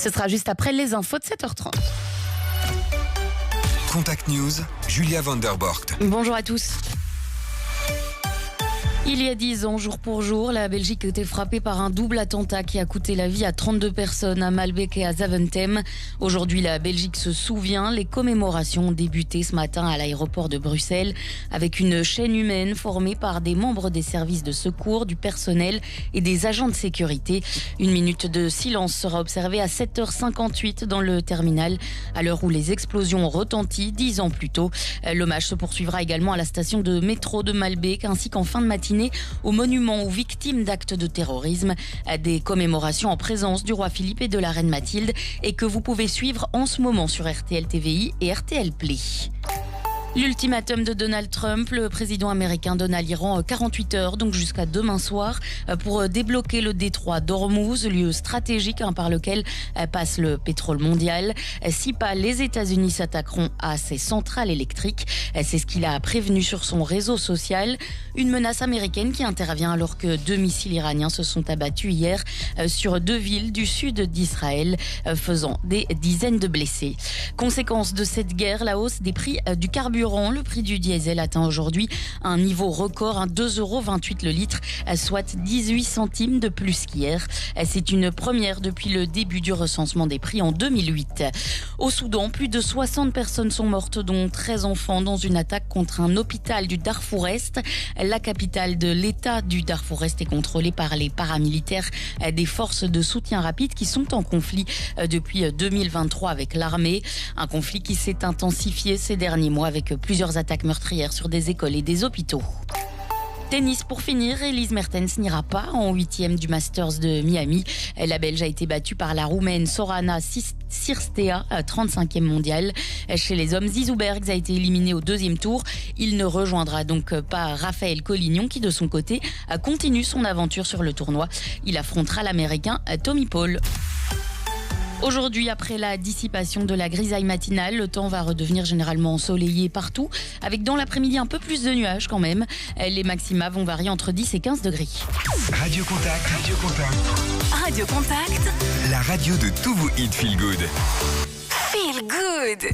Ce sera juste après les infos de 7h30. Contact News, Julia Vanderborgt. Bonjour à tous. Il y a 10 ans, jour pour jour, la Belgique était frappée par un double attentat qui a coûté la vie à 32 personnes à Malbec et à Zaventem. Aujourd'hui, la Belgique se souvient. Les commémorations ont débuté ce matin à l'aéroport de Bruxelles avec une chaîne humaine formée par des membres des services de secours, du personnel et des agents de sécurité. Une minute de silence sera observée à 7h58 dans le terminal, à l'heure où les explosions ont retenti 10 ans plus tôt. L'hommage se poursuivra également à la station de métro de Malbec ainsi qu'en fin de matinée au monument aux victimes d'actes de terrorisme. Des commémorations en présence du roi Philippe et de la reine Mathilde et que vous pouvez suivre en ce moment sur RTL TVI et RTL Play. L'ultimatum de Donald Trump, le président américain donne à l'Iran 48 heures, donc jusqu'à demain soir, pour débloquer le détroit d'Ormuz, lieu stratégique par lequel passe le pétrole mondial. Si pas, les États-Unis s'attaqueront à ces centrales électriques. C'est ce qu'il a prévenu sur son réseau social. Une menace américaine qui intervient alors que 2 missiles iraniens se sont abattus hier sur 2 villes du sud d'Israël, faisant des dizaines de blessés. Conséquence de cette guerre, la hausse des prix du carburant. Le prix du diesel atteint aujourd'hui un niveau record, 2,28 € le litre, soit 18 centimes de plus qu'hier. C'est une première depuis le début du recensement des prix en 2008. Au Soudan, plus de 60 personnes sont mortes, dont 13 enfants, dans une attaque contre un hôpital du Darfour-Est. La capitale de l'État du Darfour-Est est contrôlée par les paramilitaires des forces de soutien rapide qui sont en conflit depuis 2023 avec l'armée. Un conflit qui s'est intensifié ces derniers mois avec plusieurs attaques meurtrières sur des écoles et des hôpitaux. Tennis pour finir, Elise Mertens n'ira pas en 8e du Masters de Miami. La Belge a été battue par la Roumaine Sorana Cirstea, 35e mondiale. Chez les hommes, Zizou Bergs a été éliminé au 2e tour. Il ne rejoindra donc pas Raphaël Collignon qui, de son côté, continue son aventure sur le tournoi. Il affrontera l'Américain Tommy Paul. Aujourd'hui, après la dissipation de la grisaille matinale, le temps va redevenir généralement ensoleillé partout, avec dans l'après-midi un peu plus de nuages quand même. Les maxima vont varier entre 10 et 15 degrés. Radio Contact. Radio Contact. Radio Contact. La radio de tous vos hits feel good. Feel good.